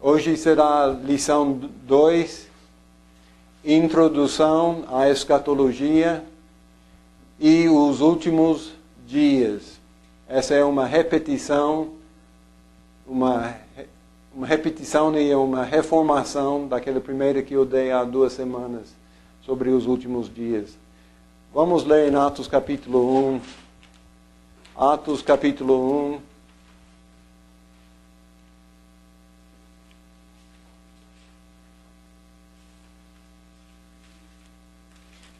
Hoje será a lição 2, Introdução à Escatologia e os últimos dias. Essa é uma repetição e uma reformação daquela primeira que eu dei há 2 semanas sobre os últimos dias. Vamos ler em Atos capítulo 1. Atos capítulo 1.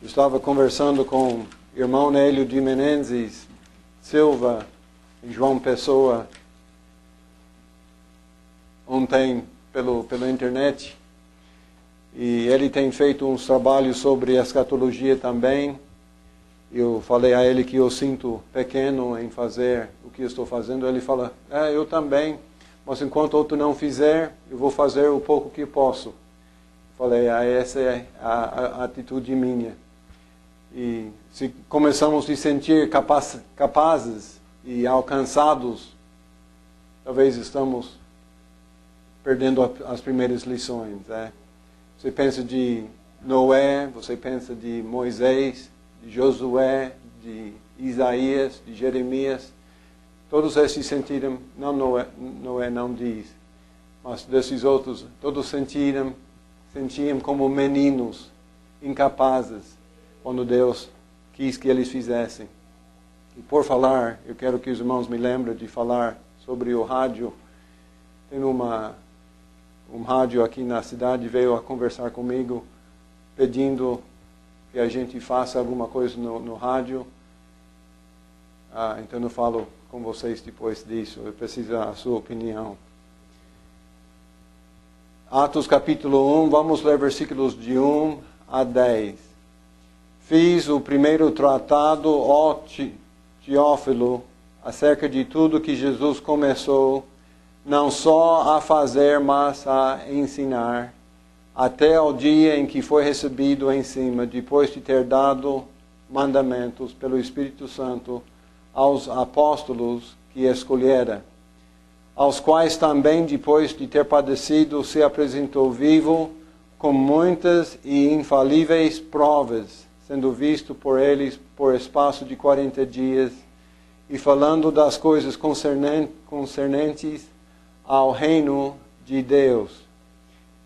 Eu estava conversando com o irmão Nélio de Menezes Silva, em João Pessoa, ontem pela internet. E ele tem feito uns trabalhos sobre escatologia também. Eu falei a ele que eu sinto pequeno em fazer o que eu estou fazendo. Ele fala, eu também, mas enquanto outro não fizer, eu vou fazer o pouco que posso. Falei, essa é a atitude minha. E se começamos a se sentir capazes e alcançados, talvez estamos perdendo as primeiras lições. Você pensa de Noé, você pensa de Moisés, de Josué, de Isaías, de Jeremias. Todos esses sentiram, não Noé não diz, mas desses outros, todos sentiam como meninos incapazes quando Deus quis que eles fizessem. E por falar, eu quero que os irmãos me lembrem de falar sobre o rádio. Tem um rádio aqui na cidade, veio a conversar comigo, pedindo que a gente faça alguma coisa no rádio. Então eu falo com vocês depois disso, eu preciso da sua opinião. Atos capítulo 1, vamos ler versículos de 1 a 10. Fiz o primeiro tratado, ó Teófilo, acerca de tudo que Jesus começou, não só a fazer, mas a ensinar, até o dia em que foi recebido em cima, depois de ter dado mandamentos pelo Espírito Santo aos apóstolos que escolhera, aos quais também, depois de ter padecido, se apresentou vivo, com muitas e infalíveis provas, sendo visto por eles por espaço de 40 dias, e falando das coisas concernentes ao reino de Deus.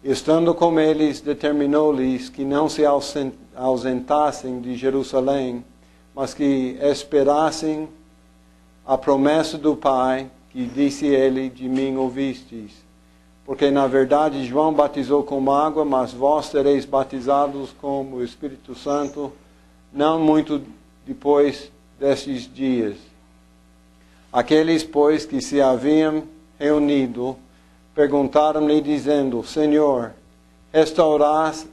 Estando com eles, determinou-lhes que não se ausentassem de Jerusalém, mas que esperassem a promessa do Pai, que disse ele, de mim ouvistes. Porque na verdade João batizou com água, mas vós sereis batizados com o Espírito Santo, não muito depois destes dias. Aqueles, pois, que se haviam reunido, perguntaram-lhe, dizendo, Senhor, restaurarás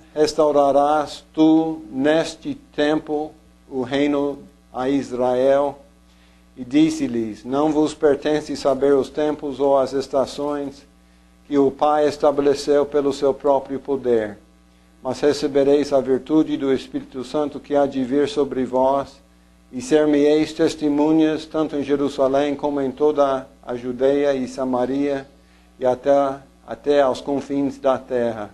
tu neste tempo o reino a Israel? E disse-lhes, não vos pertence saber os tempos ou as estações que o Pai estabeleceu pelo seu próprio poder. Mas recebereis a virtude do Espírito Santo que há de vir sobre vós, e ser-me-eis testemunhas, tanto em Jerusalém como em toda a Judeia e Samaria, e até aos confins da terra.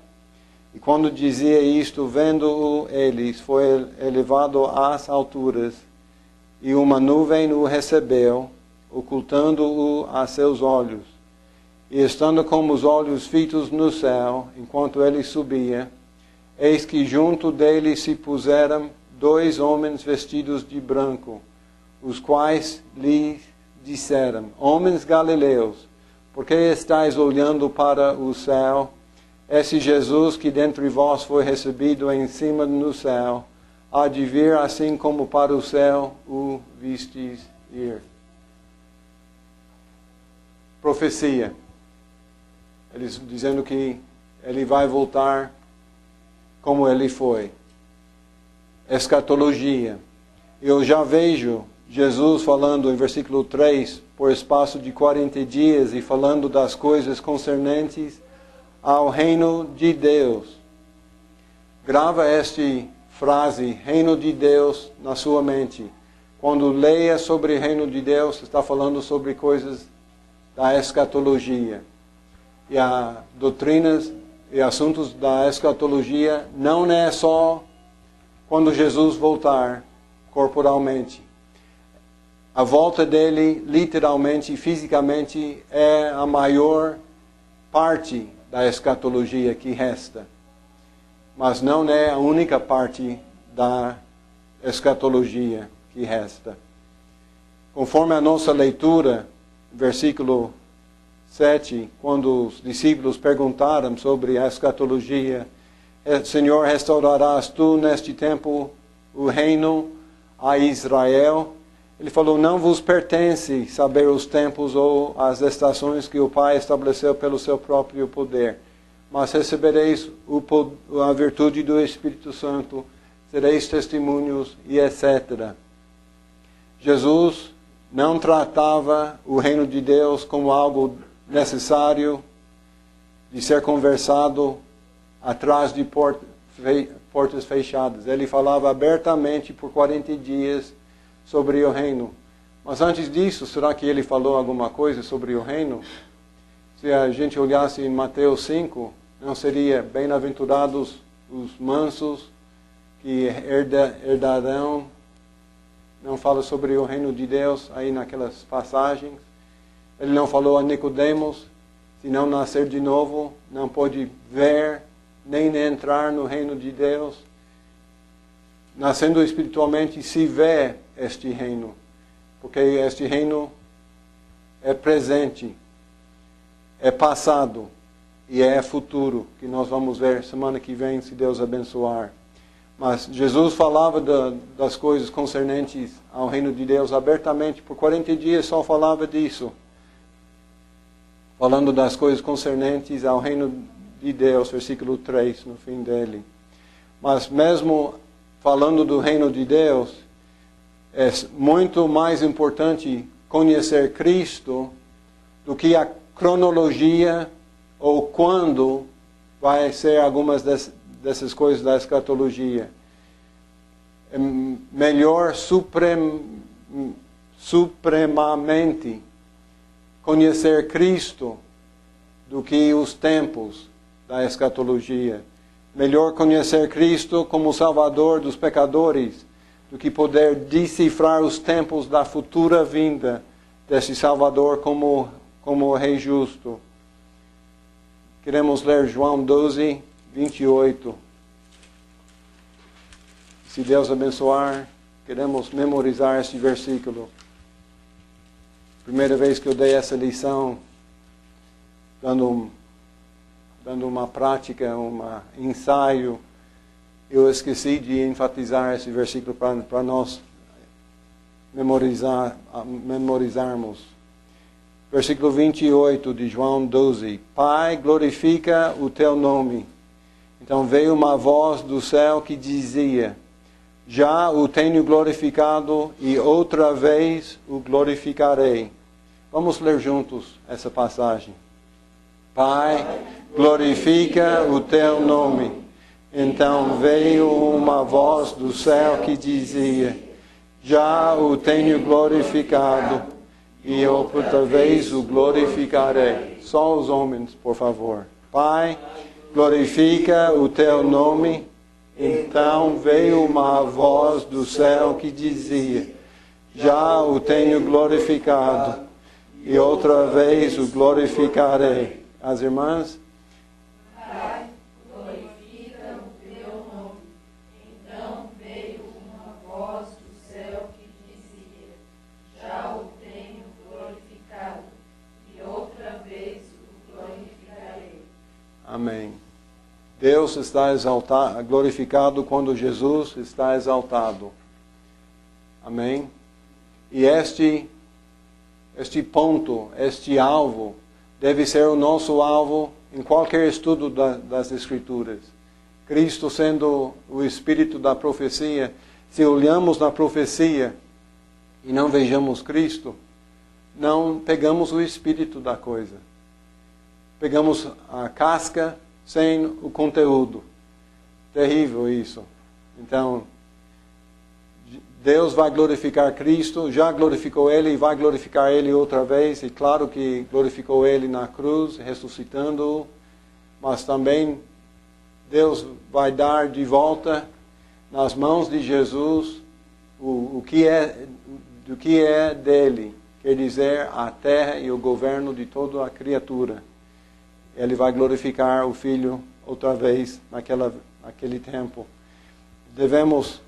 E quando dizia isto, vendo-o eles, foi elevado às alturas, e uma nuvem o recebeu, ocultando-o a seus olhos. E estando com os olhos fitos no céu, enquanto ele subia, eis que junto dele se puseram 2 homens vestidos de branco, os quais lhe disseram, Homens galileus, por que estáis olhando para o céu? Esse Jesus que dentre vós foi recebido em cima no céu, há de vir assim como para o céu o vistes ir. Profecia. Eles dizendo que ele vai voltar como ele foi. Escatologia. Eu já vejo Jesus falando em versículo 3, por espaço de 40 dias, e falando das coisas concernentes ao reino de Deus. Grava esta frase, reino de Deus, na sua mente. Quando leia sobre o reino de Deus, está falando sobre coisas da escatologia. e a doutrinas e assuntos da escatologia não é só quando Jesus voltar corporalmente. A volta dele, literalmente e fisicamente, é a maior parte da escatologia que resta. Mas não é a única parte da escatologia que resta. Conforme a nossa leitura, versículo 7, quando os discípulos perguntaram sobre a escatologia, Senhor, restaurarás tu neste tempo o reino a Israel? Ele falou, não vos pertence saber os tempos ou as estações que o Pai estabeleceu pelo seu próprio poder, mas recebereis a virtude do Espírito Santo, sereis testemunhos e etc. Jesus não tratava o reino de Deus como algo necessário de ser conversado atrás de portas fechadas. Ele falava abertamente por 40 dias sobre o reino. Mas antes disso, será que ele falou alguma coisa sobre o reino? Se a gente olhasse em Mateus 5, não seria bem-aventurados os mansos que herdarão? Não fala sobre o reino de Deus aí naquelas passagens. Ele não falou a Nicodemos, se não nascer de novo, não pode ver nem entrar no reino de Deus. Nascendo espiritualmente, se vê este reino, porque este reino é presente, é passado e é futuro, que nós vamos ver semana que vem, se Deus abençoar. Mas Jesus falava das coisas concernentes ao reino de Deus abertamente, por 40 dias só falava disso. Falando das coisas concernentes ao reino de Deus, versículo 3, no fim dele. Mas mesmo falando do reino de Deus, é muito mais importante conhecer Cristo do que a cronologia ou quando vai ser algumas dessas coisas da escatologia. É melhor supremamente conhecer Cristo do que os tempos da escatologia. Melhor conhecer Cristo como Salvador dos pecadores do que poder decifrar os tempos da futura vinda desse Salvador como Rei justo. Queremos ler João 12, 28. Se Deus abençoar, queremos memorizar este versículo. Primeira vez que eu dei essa lição, dando uma prática, um ensaio, eu esqueci de enfatizar esse versículo para nós memorizarmos. Versículo 28 de João 12. Pai, glorifica o teu nome. Então veio uma voz do céu que dizia, já o tenho glorificado e outra vez o glorificarei. Vamos ler juntos essa passagem. Pai, glorifica o teu nome. Então veio uma voz do céu que dizia, já o tenho glorificado e outra vez o glorificarei. Só os homens, por favor. Pai, glorifica o teu nome. Então veio uma voz do céu que dizia, já o tenho glorificado e outra vez o glorificarei. As irmãs? Pai, glorifica o teu nome. Então veio uma voz do céu que dizia, já o tenho glorificado e outra vez o glorificarei. Amém. Deus está glorificado quando Jesus está exaltado. Amém? E este ponto, este alvo, deve ser o nosso alvo em qualquer estudo das Escrituras. Cristo sendo o espírito da profecia, se olhamos na profecia e não vejamos Cristo, não pegamos o espírito da coisa. Pegamos a casca sem o conteúdo. Terrível isso. Então, Deus vai glorificar Cristo, já glorificou Ele e vai glorificar Ele outra vez. E claro que glorificou Ele na cruz, ressuscitando-o. Mas também Deus vai dar de volta nas mãos de Jesus do que é dele. Quer dizer, a terra e o governo de toda a criatura. Ele vai glorificar o Filho outra vez naquele tempo. Devemos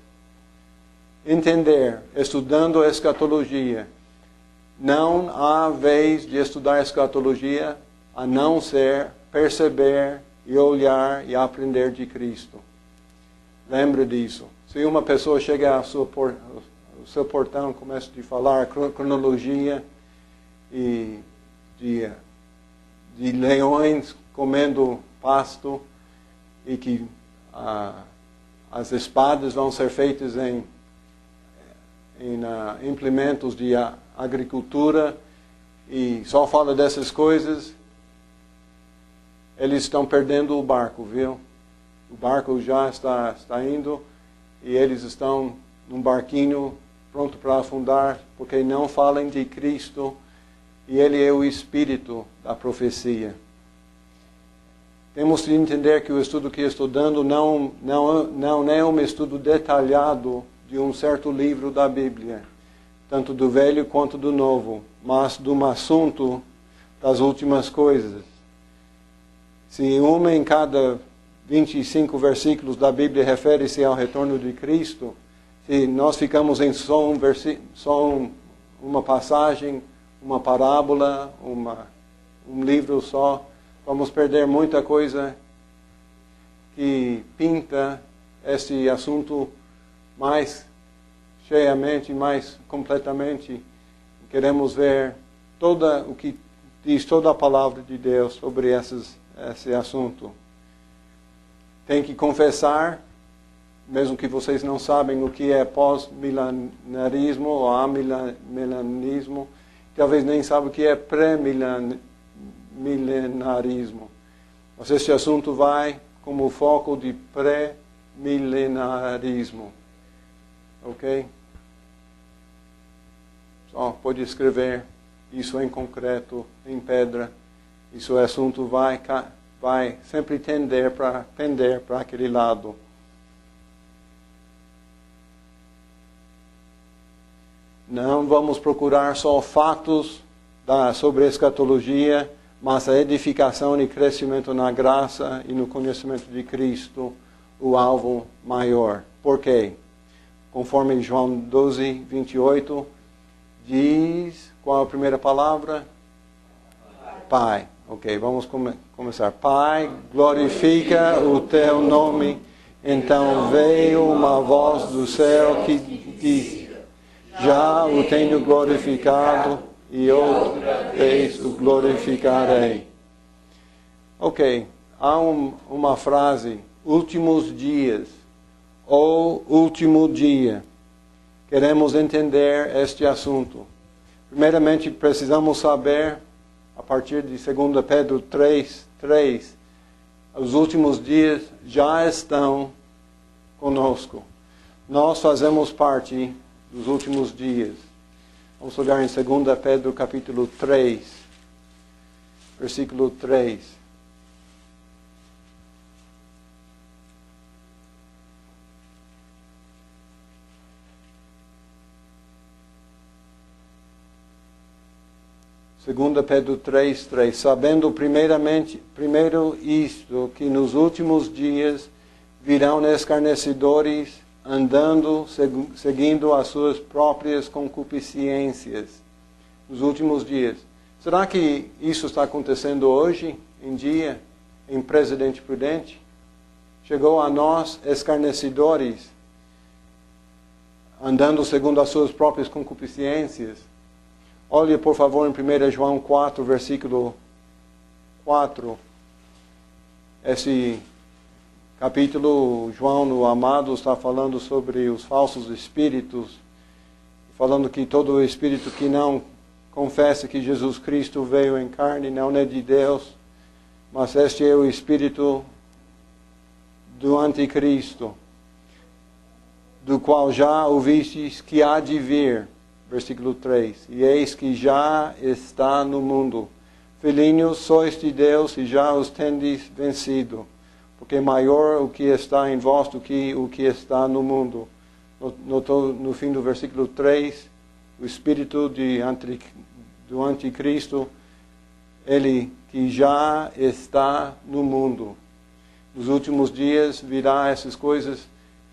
entender, estudando a escatologia, não há vez de estudar a escatologia a não ser perceber e olhar e aprender de Cristo. Lembre disso. Se uma pessoa chega ao seu portão, começa a falar cronologia e de leões comendo pasto e que as espadas vão ser feitas em implementos de agricultura e só fala dessas coisas, eles estão perdendo o barco, viu? O barco já está indo e eles estão num barquinho pronto para afundar porque não falam de Cristo e Ele é o Espírito da profecia. Temos que entender que o estudo que estou dando não é um estudo detalhado de um certo livro da Bíblia, tanto do Velho quanto do Novo, mas de um assunto das últimas coisas. Se uma em cada 25 versículos da Bíblia refere-se ao retorno de Cristo, se nós ficamos em só uma passagem, uma parábola, um livro só, vamos perder muita coisa que pinta esse assunto mais cheiamente, mais completamente. Queremos ver o que diz toda a palavra de Deus sobre esse assunto. Tem que confessar, mesmo que vocês não sabem o que é pós-milenarismo ou amilenarismo, talvez nem sabem o que é pré-milenarismo. Mas esse assunto vai como foco de pré-milenarismo. Ok? Só pode escrever isso em concreto, em pedra. Isso o assunto vai sempre tender para aquele lado. Não vamos procurar só fatos sobre a escatologia, mas a edificação e crescimento na graça e no conhecimento de Cristo, o alvo maior. Por quê? Conforme João 12, 28, diz, qual a primeira palavra? Pai. Ok, vamos começar. Pai, glorifica o teu nome. Então veio uma voz do céu que disse, já o tenho glorificado e outra vez o glorificarei. Ok, há uma frase, últimos dias, ou último dia. Queremos entender este assunto. Primeiramente, precisamos saber, a partir de 2 Pedro 3, os últimos dias já estão conosco. Nós fazemos parte dos últimos dias. Vamos olhar em 2 Pedro capítulo 3, versículo 3. Segunda Pedro 3:3, sabendo primeiro isto, que nos últimos dias virão escarnecedores, andando, seguindo as suas próprias concupiscências. Nos últimos dias. Será que isso está acontecendo hoje, em dia, em Presidente Prudente? Chegou a nós escarnecedores, andando segundo as suas próprias concupiscências. Olhe, por favor, em 1 João 4, versículo 4. Esse capítulo, João, no amado, está falando sobre os falsos espíritos, falando que todo espírito que não confessa que Jesus Cristo veio em carne não é de Deus, mas este é o espírito do anticristo, do qual já ouvistes que há de vir. Versículo 3. E eis que já está no mundo. Filhinhos, sois de Deus e já os tendes vencido. Porque maior o que está em vós do que o que está no mundo. No fim do versículo 3, o espírito do anticristo, ele que já está no mundo. Nos últimos dias virá essas coisas.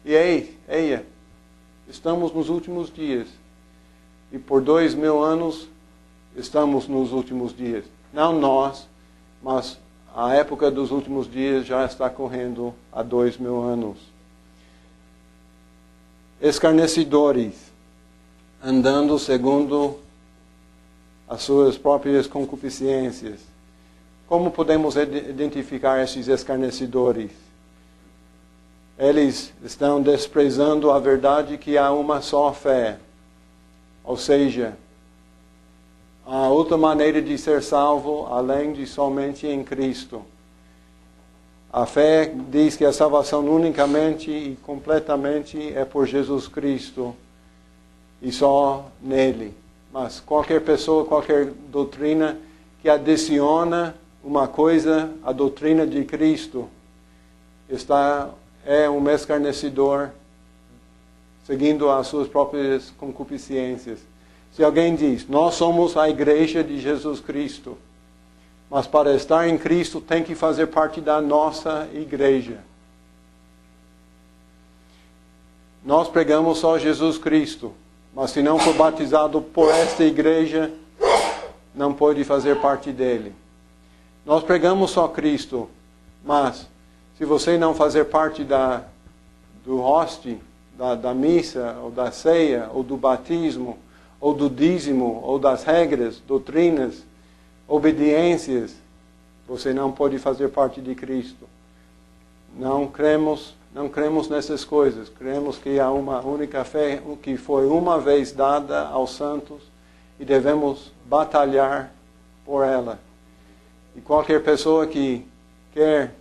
E eia, estamos nos últimos dias. E por 2000 anos estamos nos últimos dias. Não nós, mas a época dos últimos dias já está correndo há 2000 anos. Escarnecedores, andando segundo as suas próprias concupiscências. Como podemos identificar esses escarnecedores? Eles estão desprezando a verdade que há uma só fé. Ou seja, há outra maneira de ser salvo além de somente em Cristo. A fé diz que a salvação unicamente e completamente é por Jesus Cristo e só nele. Mas qualquer pessoa, qualquer doutrina que adiciona uma coisa à doutrina de Cristo é um escarnecedor seguindo as suas próprias concupiscências. Se alguém diz, nós somos a igreja de Jesus Cristo, mas para estar em Cristo tem que fazer parte da nossa igreja. Nós pregamos só Jesus Cristo, mas se não for batizado por esta igreja, não pode fazer parte dele. Nós pregamos só Cristo, mas se você não fazer parte do hoste, da missa, ou da ceia, ou do batismo, ou do dízimo, ou das regras, doutrinas, obediências, você não pode fazer parte de Cristo. Não cremos nessas coisas. Cremos que há uma única fé que foi uma vez dada aos santos e devemos batalhar por ela. E qualquer pessoa que quer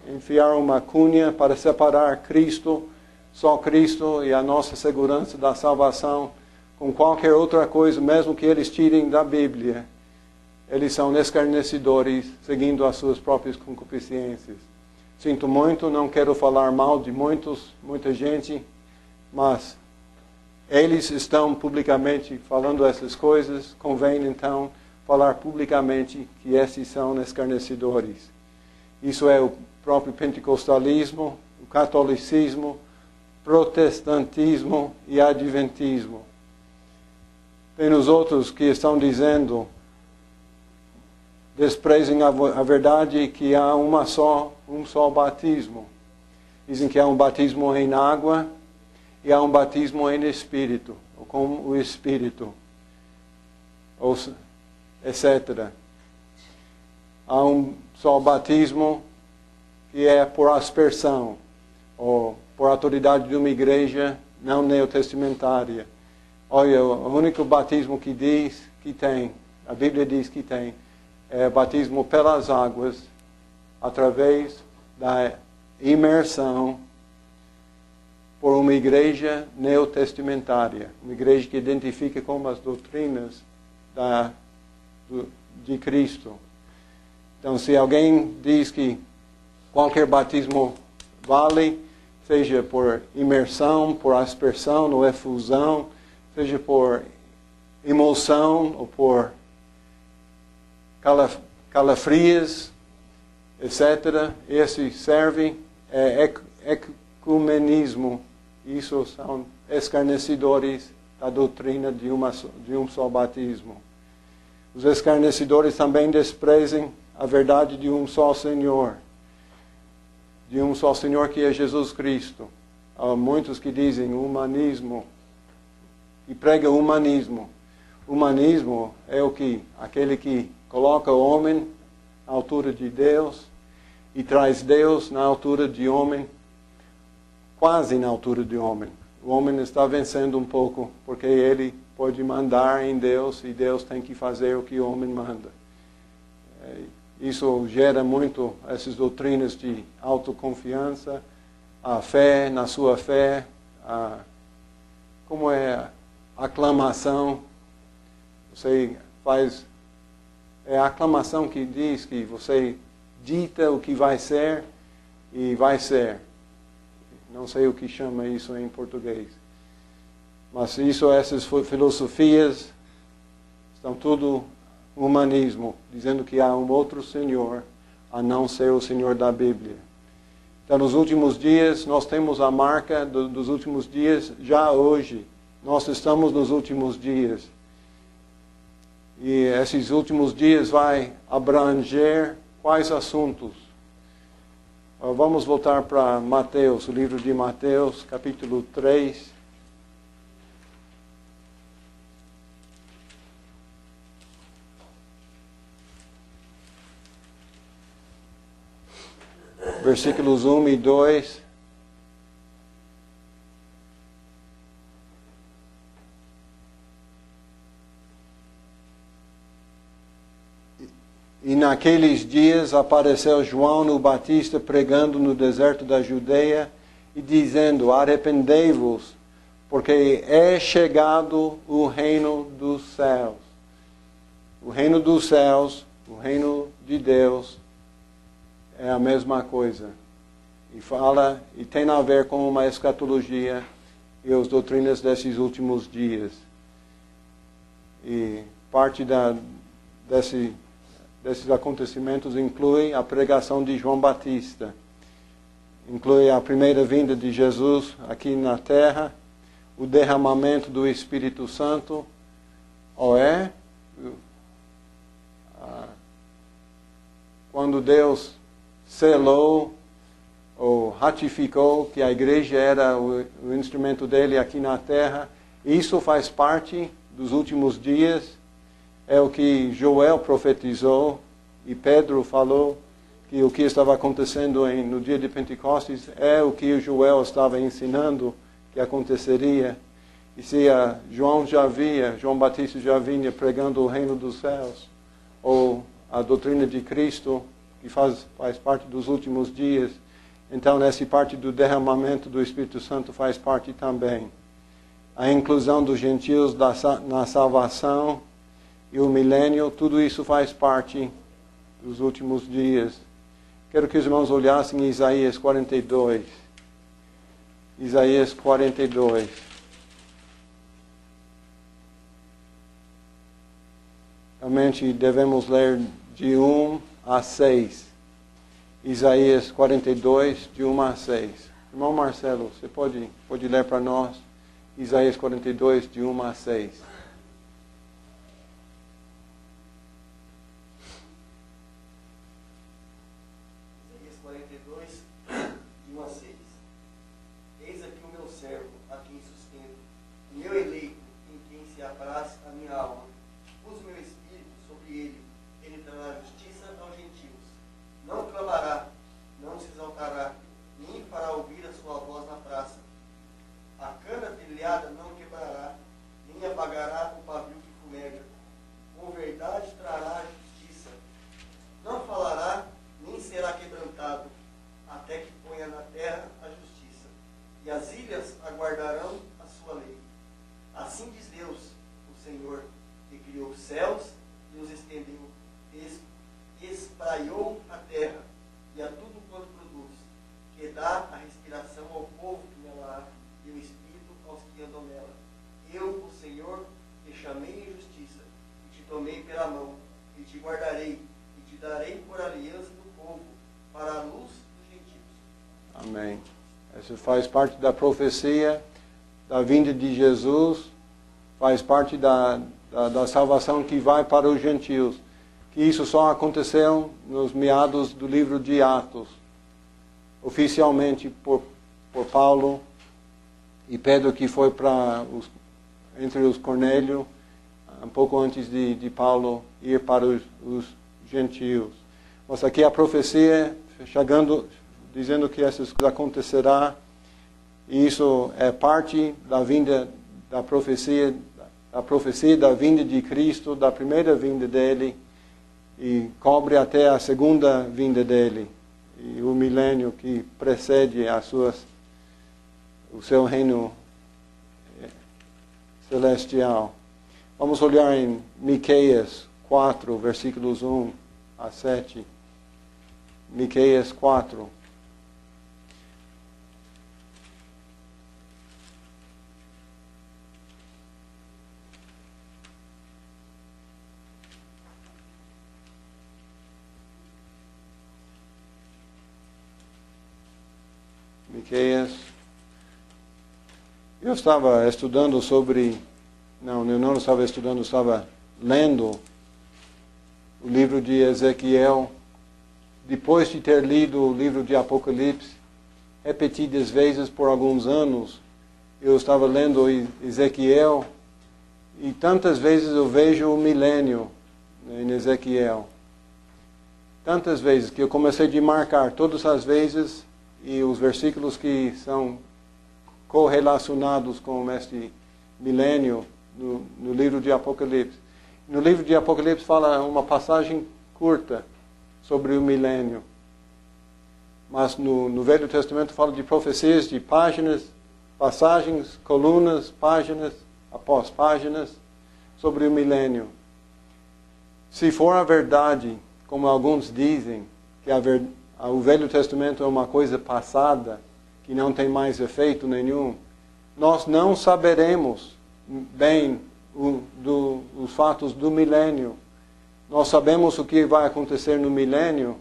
enfiar uma cunha para separar Cristo, só Cristo e a nossa segurança da salvação, com qualquer outra coisa, mesmo que eles tirem da Bíblia, eles são escarnecedores, seguindo as suas próprias concupiscências. Sinto muito, não quero falar mal de muita gente, mas eles estão publicamente falando essas coisas, convém então falar publicamente que esses são escarnecedores. Isso é o próprio pentecostalismo, o catolicismo, protestantismo e adventismo. Tem os outros que estão dizendo, desprezem a verdade que há um só batismo. Dizem que há um batismo em água e há um batismo em Espírito, ou com o Espírito, etc. Há um só batismo que é por aspersão, ou por autoridade de uma igreja não neotestamentária. Olha, o único batismo que diz que tem, a Bíblia diz que tem, é batismo pelas águas, através da imersão por uma igreja neotestamentária, uma igreja que identifica com as doutrinas de Cristo. Então, se alguém diz que qualquer batismo vale, seja por imersão, por aspersão ou efusão, seja por emoção ou por calafrias, etc. Esse serve ecumenismo. Isso são escarnecedores da doutrina de um só batismo. Os escarnecedores também desprezam a verdade de um só Senhor. De um só Senhor que é Jesus Cristo. Há muitos que dizem humanismo e pregam humanismo. Humanismo é o que? Aquele que coloca o homem à altura de Deus e traz Deus na altura de homem, quase na altura de homem. O homem está vencendo um pouco, porque ele pode mandar em Deus e Deus tem que fazer o que o homem manda. Isso gera muito essas doutrinas de autoconfiança, a fé na sua fé, como é aclamação. Você faz... É a aclamação que diz que você dita o que vai ser e vai ser. Não sei o que chama isso em português. Mas essas filosofias estão tudo humanismo, dizendo que há um outro Senhor, a não ser o Senhor da Bíblia. Então, nos últimos dias, nós temos a marca dos últimos dias já hoje. Nós estamos nos últimos dias. E esses últimos dias vai abranger quais assuntos? Vamos voltar para Mateus, o livro de Mateus, capítulo 3. Versículos 1 e 2. E naqueles dias apareceu João o Batista pregando no deserto da Judeia e dizendo: arrependei-vos, porque é chegado o reino dos céus. O reino dos céus, o reino de Deus, é a mesma coisa. E fala, e tem a ver com uma escatologia e as doutrinas desses últimos dias. E parte desses acontecimentos inclui a pregação de João Batista. Inclui a primeira vinda de Jesus aqui na terra, o derramamento do Espírito Santo, quando Deus selou ou ratificou que a igreja era o instrumento dele aqui na terra. Isso faz parte dos últimos dias. É o que Joel profetizou e Pedro falou, que o que estava acontecendo no dia de Pentecostes é o que Joel estava ensinando que aconteceria. E se João Batista já vinha pregando o reino dos céus, ou a doutrina de Cristo, que faz parte dos últimos dias, então essa parte do derramamento do Espírito Santo faz parte também. A inclusão dos gentios na salvação e o milênio, tudo isso faz parte dos últimos dias. Quero que os irmãos olhassem Isaías 42. Isaías 42. Realmente devemos ler de 1 a 6. Isaías 42, de 1 a 6. Irmão Marcelo, você pode ler para nós? Isaías 42, de 1 a 6. Amém. Isso faz parte da profecia da vinda de Jesus, faz parte da salvação que vai para os gentios. Que isso só aconteceu nos meados do livro de Atos, oficialmente por Paulo e Pedro, que foi entre os Cornélio, um pouco antes de Paulo ir para os gentios. Mas aqui a profecia chegando, dizendo que essas coisas acontecerá, e isso é parte da vinda da profecia da vinda de Cristo, da primeira vinda dele, e cobre até a segunda vinda dele, e o milênio que precede o seu reino celestial. Vamos olhar em Miqueias 4, versículos 1 a 7. Miqueias 4. Miqueias. Eu estava estudando sobre... Não, eu não estava estudando, eu estava lendo o livro de Ezequiel. Depois de ter lido o livro de Apocalipse, repetidas vezes por alguns anos, eu estava lendo Ezequiel e tantas vezes eu vejo o milênio em Ezequiel. Tantas vezes que eu comecei a marcar todas as vezes e os versículos que são correlacionados com este milênio no livro de Apocalipse. No livro de Apocalipse fala uma passagem curta sobre o milênio. Mas no Velho Testamento fala de profecias de páginas, passagens, colunas, páginas após páginas sobre o milênio. Se for a verdade, como alguns dizem, que o Velho Testamento é uma coisa passada, que não tem mais efeito nenhum, nós não saberemos bem os fatos do milênio. Nós sabemos o que vai acontecer no milênio,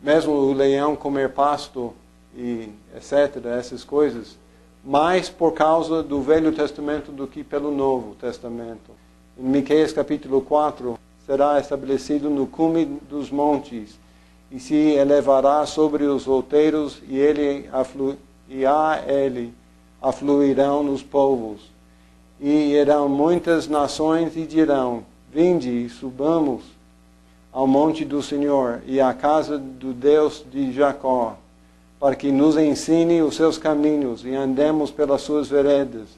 mesmo o leão comer pasto e etc., essas coisas, mais por causa do Velho Testamento do que pelo Novo Testamento. Em Miqueias capítulo 4, será estabelecido no cume dos montes, e se elevará sobre os outeiros, e a ele afluirão nos povos. E irão muitas nações e dirão: vinde e subamos ao monte do Senhor e à casa do Deus de Jacó, para que nos ensine os seus caminhos e andemos pelas suas veredas.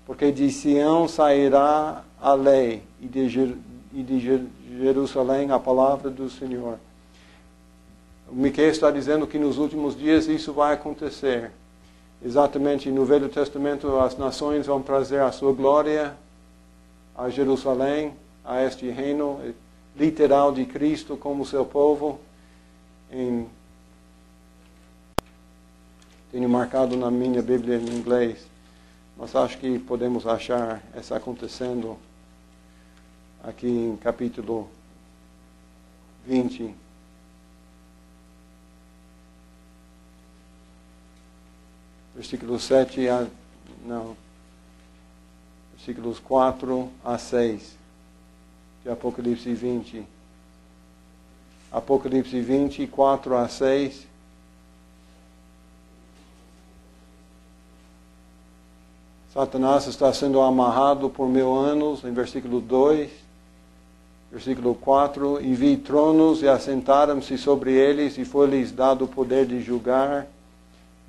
Porque de Sião sairá a lei e de Jerusalém a palavra do Senhor. O Miqueias está dizendo que nos últimos dias isso vai acontecer. Exatamente no Velho Testamento as nações vão trazer a sua glória a Jerusalém, a este reino literal de Cristo como seu povo. Tenho marcado na minha Bíblia em inglês, mas acho que podemos achar essa acontecendo aqui em capítulo 20. Versículos 7 a... Não. Versículos 4 a 6 de Apocalipse 20. Apocalipse 20, 4 a 6. Satanás está sendo amarrado por 1000 anos, em versículo 2. Versículo 4. E vi tronos e assentaram-se sobre eles, e foi-lhes dado o poder de julgar.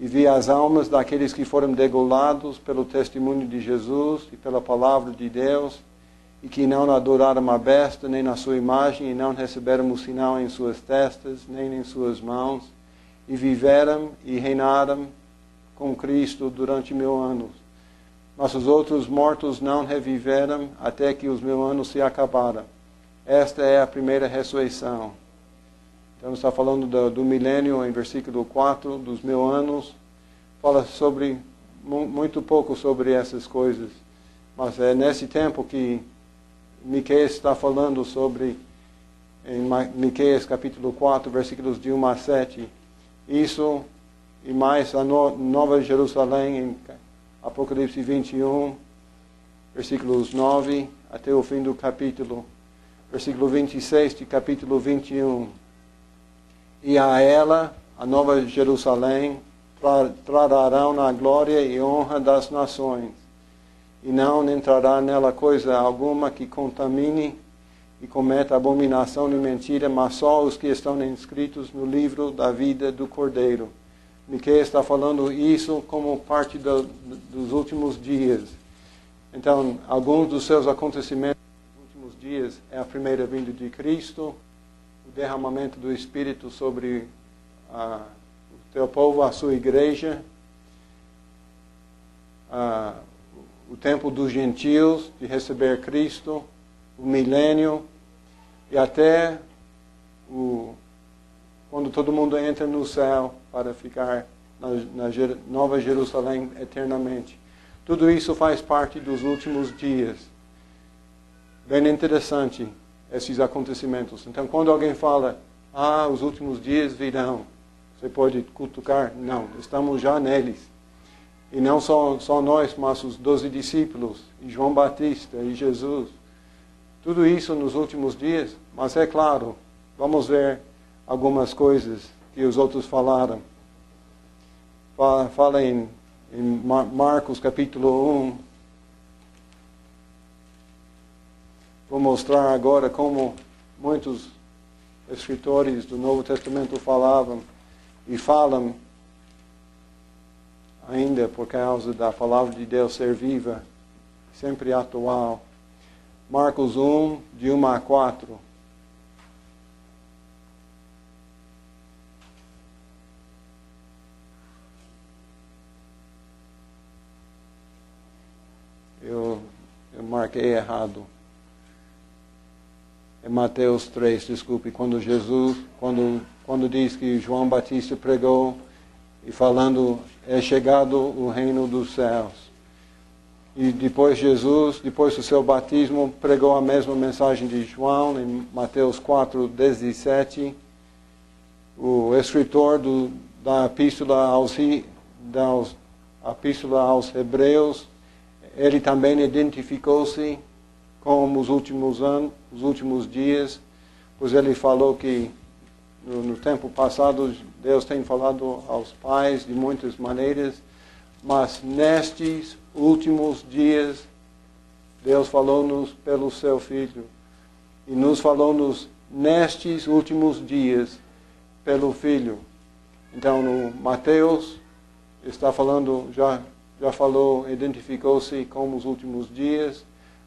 E vi as almas daqueles que foram degolados pelo testemunho de Jesus e pela palavra de Deus, e que não adoraram a besta, nem na sua imagem, e não receberam o sinal em suas testas, nem em suas mãos, e viveram e reinaram com Cristo durante 1000 anos. Mas os outros mortos não reviveram até que os 1000 anos se acabaram. Esta é a primeira ressurreição. Então está falando do milênio em versículo 4, dos 1000 anos. Fala sobre muito pouco sobre essas coisas. Mas é nesse tempo que Miqueias está falando sobre, em Miqueias capítulo 4, versículos de 1 a 7. Isso e mais a Nova Jerusalém em Apocalipse 21, versículos 9 até o fim do capítulo. Versículo 26 de capítulo 21. E a ela, a Nova Jerusalém, trarão na glória e honra das nações. E não entrará nela coisa alguma que contamine e cometa abominação nem mentira, mas só os que estão inscritos no livro da vida do Cordeiro. Miqueias está falando isso como parte dos últimos dias. Então, alguns dos seus acontecimentos nos últimos dias é a primeira vinda de Cristo, o derramamento do Espírito sobre o teu povo, a sua igreja, o tempo dos gentios de receber Cristo, o milênio e até quando todo mundo entra no céu para ficar na Nova Jerusalém eternamente. Tudo isso faz parte dos últimos dias. Bem interessante esses acontecimentos. Então, quando alguém fala, os últimos dias virão, você pode cutucar? Não, estamos já neles. E não só nós, mas os 12 discípulos, e João Batista, e Jesus. Tudo isso nos últimos dias. Mas é claro, vamos ver algumas coisas que os outros falaram. Fala em Marcos capítulo 1. Vou mostrar agora como muitos escritores do Novo Testamento falavam e falam ainda por causa da palavra de Deus ser viva, sempre atual. Marcos 1, de 1 a 4. Eu marquei errado. É Mateus 3, desculpe, quando diz que João Batista pregou e falando, é chegado o reino dos céus. E depois Jesus, depois do seu batismo, pregou a mesma mensagem de João, em Mateus 4, 17. O escritor da epístola aos Hebreus, ele também identificou-se com os últimos dias, pois ele falou que no tempo passado Deus tem falado aos pais de muitas maneiras, mas nestes últimos dias Deus falou-nos pelo seu Filho. E nos falou-nos nestes últimos dias pelo Filho. Então, no Mateus está falando, já falou, identificou-se com os últimos dias.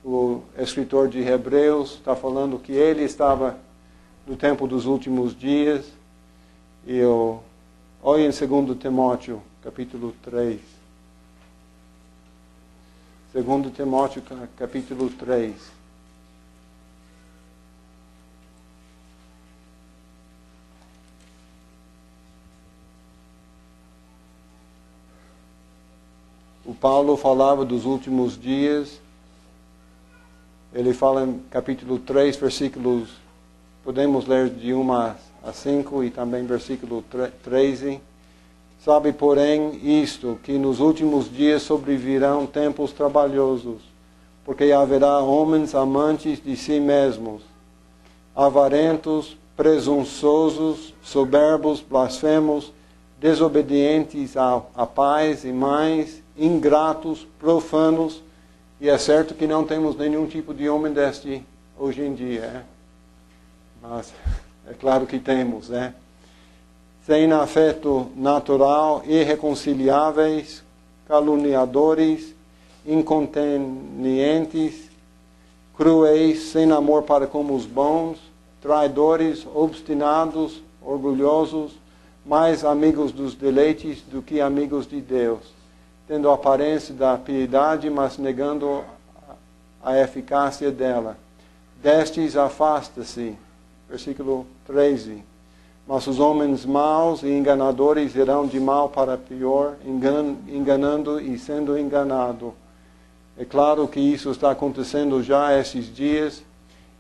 O escritor de Hebreus está falando que ele estava no tempo dos últimos dias. E olha em 2 Timóteo, capítulo 3. 2 Timóteo, capítulo 3. O Paulo falava dos últimos dias. Ele fala em capítulo 3, versículos, podemos ler de 1 a 5 e também versículo 13. Sabe, porém, isto, que nos últimos dias sobrevirão tempos trabalhosos, porque haverá homens amantes de si mesmos, avarentos, presunçosos, soberbos, blasfemos, desobedientes a pais e mães, ingratos, profanos. E é certo que não temos nenhum tipo de homem deste hoje em dia, mas é claro que temos, sem afeto natural, irreconciliáveis, caluniadores, inconvenientes, cruéis, sem amor para com os bons, traidores, obstinados, orgulhosos, mais amigos dos deleites do que amigos de Deus, tendo a aparência da piedade, mas negando a eficácia dela. Destes afasta-se. Versículo 13. Mas os homens maus e enganadores irão de mal para pior, enganando e sendo enganado. É claro que isso está acontecendo já esses dias.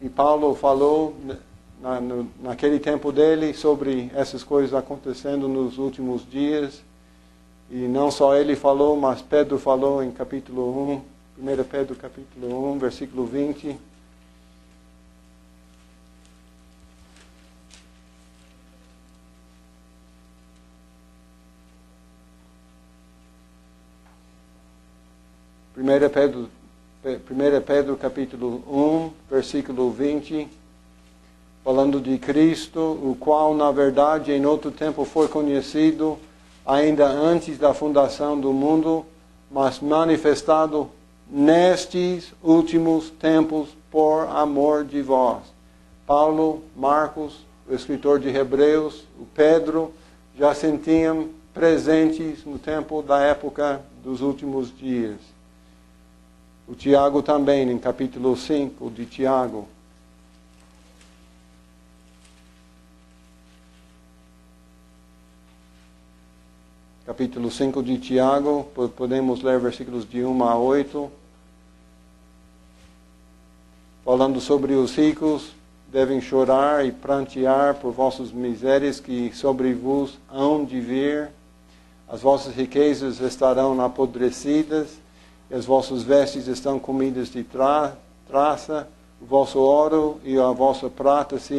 E Paulo falou naquele tempo dele sobre essas coisas acontecendo nos últimos dias. E não só ele falou, mas Pedro falou em capítulo 1, 1 Pedro capítulo 1, versículo 20. Primeira Pedro capítulo 1, versículo 20, falando de Cristo, o qual na verdade em outro tempo foi conhecido, ainda antes da fundação do mundo, mas manifestado nestes últimos tempos por amor de vós. Paulo, Marcos, o escritor de Hebreus, o Pedro, já sentiam presentes no tempo da época dos últimos dias. O Tiago também, em capítulo 5 de Tiago. Capítulo 5 de Tiago, podemos ler versículos de 1 a 8. Falando sobre os ricos, devem chorar e prantear por vossas misérias que sobre vos hão de vir. As vossas riquezas estarão apodrecidas, e as vossas vestes estão comidas de traça. O vosso ouro e a vossa prata se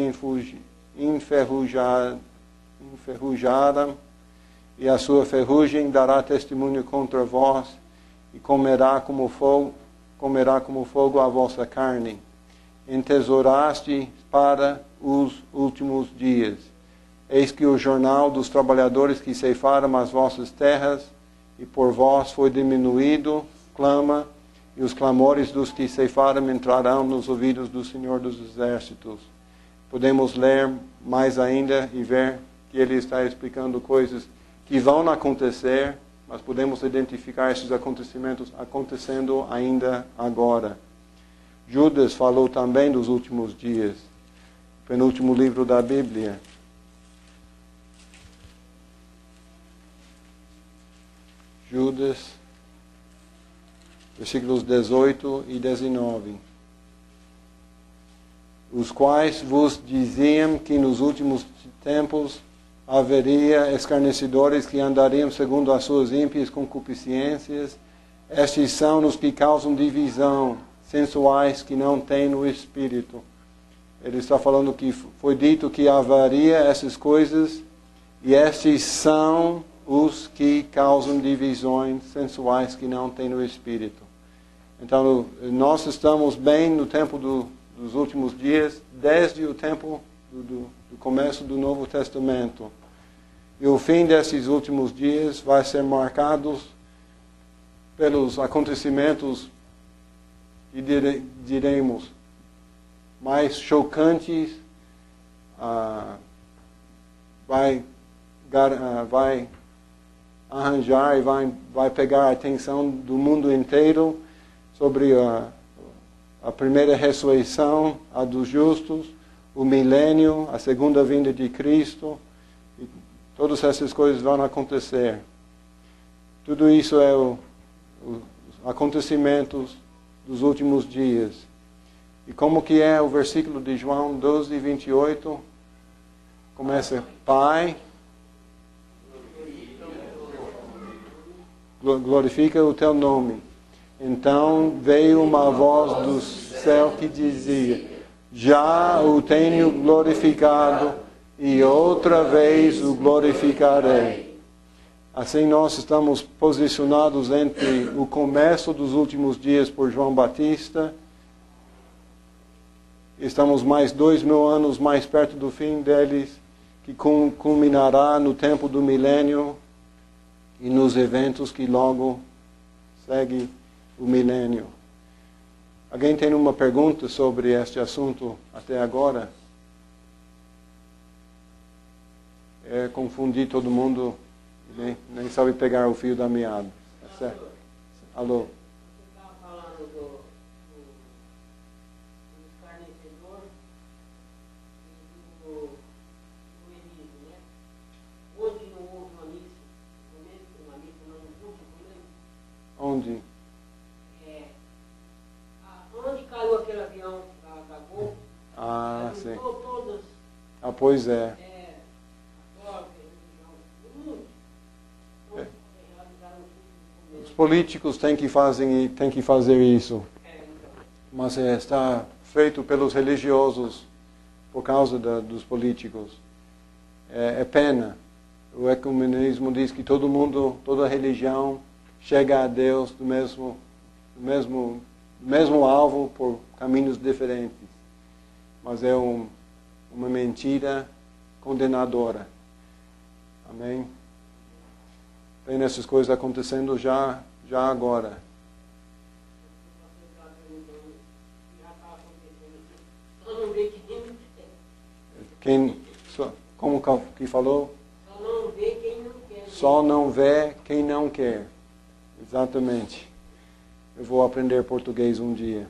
enferrujaram, e a sua ferrugem dará testemunho contra vós, e comerá como fogo a vossa carne. Entesouraste para os últimos dias. Eis que o jornal dos trabalhadores que ceifaram as vossas terras, e por vós foi diminuído, clama, e os clamores dos que ceifaram entrarão nos ouvidos do Senhor dos Exércitos. Podemos ler mais ainda e ver que ele está explicando coisas que vão acontecer, mas podemos identificar esses acontecimentos acontecendo ainda agora. Judas falou também dos últimos dias, penúltimo livro da Bíblia. Judas, versículos 18 e 19. Os quais vos diziam que nos últimos tempos haveria escarnecedores que andariam segundo as suas ímpias concupiscências. Estes são os que causam divisão, sensuais, que não têm o Espírito. Ele está falando que foi dito que haveria essas coisas, e estes são os que causam divisões, sensuais, que não têm o Espírito. Então, nós estamos bem no tempo dos últimos dias, desde o tempo do começo do Novo Testamento. E o fim desses últimos dias vai ser marcado pelos acontecimentos, e diremos, mais chocantes. Vai arranjar e vai pegar a atenção do mundo inteiro sobre a primeira ressurreição, a dos justos, o milênio, a segunda vinda de Cristo. E todas essas coisas vão acontecer. Tudo isso é os acontecimentos dos últimos dias. E como que é o versículo de João 12, 28? Começa: Pai, glorifica o teu nome. Então veio uma voz do céu que dizia: já o tenho glorificado, e outra vez o glorificarei. Assim nós estamos posicionados entre o começo dos últimos dias por João Batista. Estamos mais 2000 anos mais perto do fim deles, que culminará no tempo do milênio e nos eventos que logo seguem o milênio. Alguém tem uma pergunta sobre este assunto até agora? Confundir todo mundo, nem sabe pegar o fio da meada. É certo? Alô? Você estava falando do escarnecedor e do Elise, né? Hoje não houve uma missa, no começo de uma missa, mas no último, né? Onde? Onde caiu aquele avião da Gol? Ah, sim. Todas. Ah, pois é. Os políticos têm que fazer isso. Mas está feito pelos religiosos por causa dos políticos. É pena. O ecumenismo diz que todo mundo, toda religião chega a Deus do mesmo alvo por caminhos diferentes. Mas é uma mentira condenadora. Amém? Tem essas coisas acontecendo já agora. Como que falou? Só não vê quem não quer. Só não vê quem não quer. Exatamente. eu vou aprender português um dia.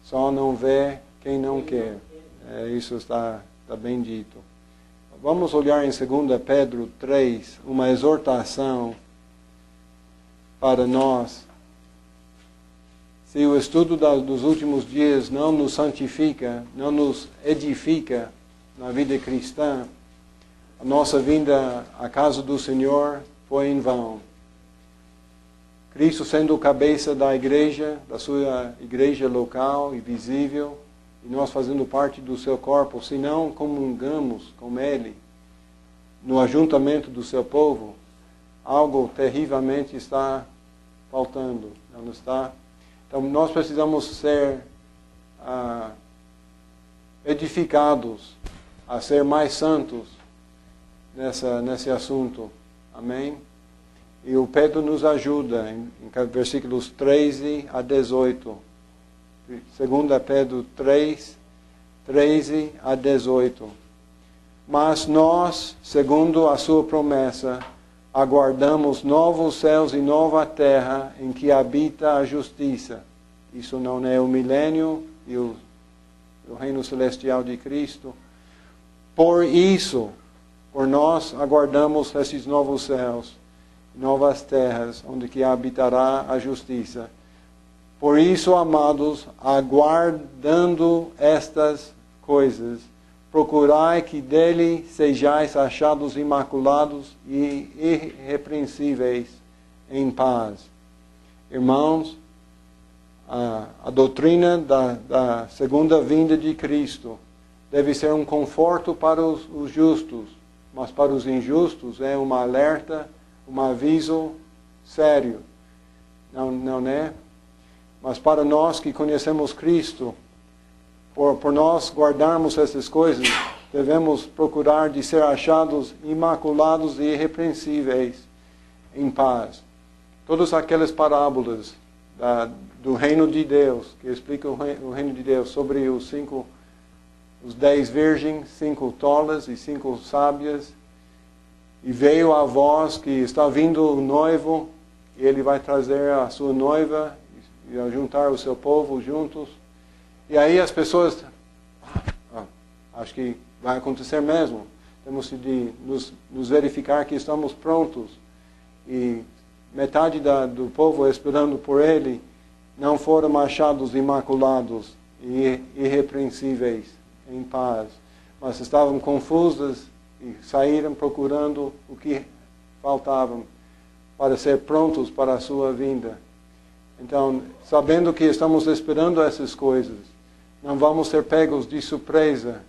Só não vê quem não quer. Isso está bem dito. Vamos olhar em 2 Pedro 3, uma exortação para nós. Se o estudo dos últimos dias não nos santifica, não nos edifica na vida cristã, a nossa vinda à casa do Senhor foi em vão. Cristo sendo o cabeça da igreja, da sua igreja local e visível, e nós fazendo parte do seu corpo, se não comungamos com Ele no ajuntamento do seu povo, algo terrivelmente está faltando, não está? Então nós precisamos ser edificados a ser mais santos nesse assunto. Amém? E o Pedro nos ajuda em versículos 13 a 18. 2 Pedro 3, 13 a 18. Mas nós, segundo a sua promessa, aguardamos novos céus e nova terra em que habita a justiça. Isso não é o milênio e o reino celestial de Cristo. Por nós aguardamos esses novos céus, novas terras, onde que habitará a justiça. Por isso, amados, aguardando estas coisas, procurai que dele sejais achados imaculados e irrepreensíveis em paz. Irmãos, a doutrina da segunda vinda de Cristo deve ser um conforto para os justos, mas para os injustos é um alerta, um aviso sério. Não é? Mas para nós que conhecemos Cristo, por nós guardarmos essas coisas, devemos procurar de ser achados imaculados e irrepreensíveis em paz. Todas aquelas parábolas do reino de Deus, que explicam o reino de Deus, sobre os 10 virgens, 5 tolas e 5 sábias, e veio a voz que está vindo o noivo, e ele vai trazer a sua noiva, e a juntar o seu povo juntos. E aí as pessoas, acho que vai acontecer mesmo. Temos de nos verificar que estamos prontos. E metade do povo esperando por ele não foram achados imaculados e irrepreensíveis em paz. Mas estavam confusas e saíram procurando o que faltavam para ser prontos para a sua vinda. Então, sabendo que estamos esperando essas coisas, não vamos ser pegos de surpresa,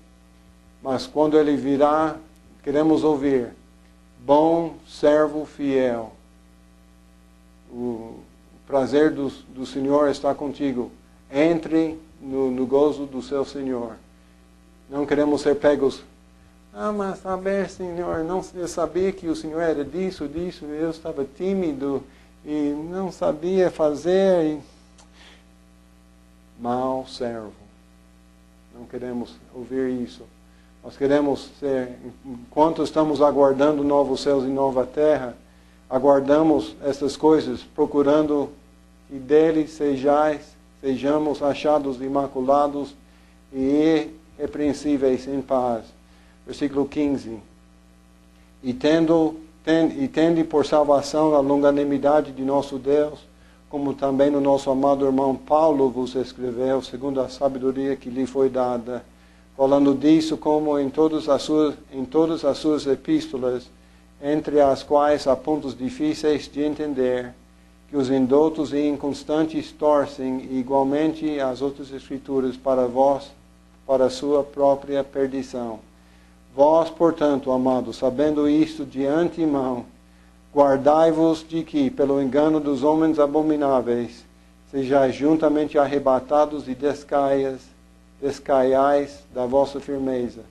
mas quando ele virá, queremos ouvir: bom servo fiel, o prazer do Senhor está contigo, entre no gozo do seu Senhor. Não queremos ser pegos: mas saber, Senhor, eu sabia que o Senhor era disso, eu estava tímido e não sabia fazer. Mau servo. Não queremos ouvir isso. Nós queremos ser, enquanto estamos aguardando novos céus e nova terra, aguardamos essas coisas, procurando que dele sejamos achados imaculados e irrepreensíveis em paz. Versículo 15. E tende por salvação a longanimidade de nosso Deus, como também o nosso amado irmão Paulo vos escreveu, segundo a sabedoria que lhe foi dada, falando disso como em todas as suas epístolas, entre as quais há pontos difíceis de entender, que os indoutos e inconstantes torcem, e igualmente as outras escrituras para vós, para a sua própria perdição. Vós, portanto, amados, sabendo isto de antemão, guardai-vos de que, pelo engano dos homens abomináveis, sejais juntamente arrebatados e descaiais da vossa firmeza.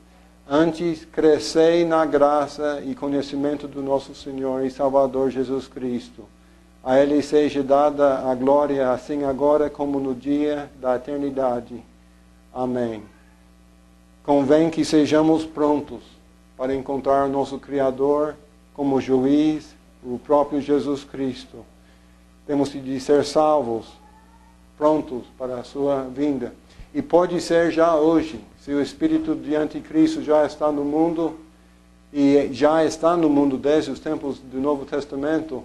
Antes, crescei na graça e conhecimento do nosso Senhor e Salvador Jesus Cristo. A Ele seja dada a glória, assim agora como no dia da eternidade. Amém. Convém que sejamos prontos para encontrar o nosso Criador como juiz, o próprio Jesus Cristo. temos de ser salvos, prontos para a sua vinda. E pode ser já hoje, se o espírito de anticristo já está no mundo, e já está no mundo desde os tempos do Novo Testamento,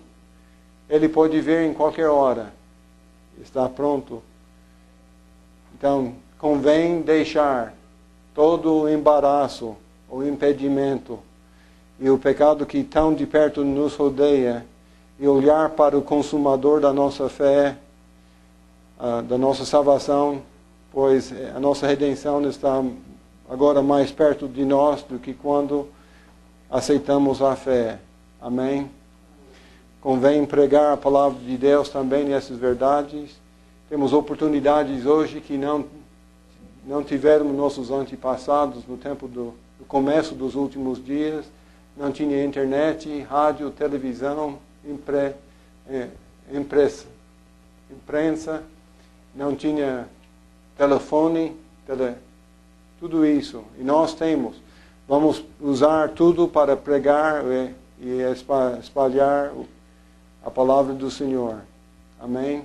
ele pode vir em qualquer hora, está pronto. Então, convém deixar todo o embaraço, o impedimento e o pecado que tão de perto nos rodeia e olhar para o consumador da nossa fé, da nossa salvação, pois a nossa redenção está agora mais perto de nós do que quando aceitamos a fé. Amém? Convém pregar a palavra de Deus também nessas verdades. Temos oportunidades hoje que não tiveram nossos antepassados no tempo do começo dos últimos dias. Não tinha internet, rádio, televisão, imprensa, não tinha telefone, tudo isso. E nós temos. Vamos usar tudo para pregar e espalhar a palavra do Senhor. Amém?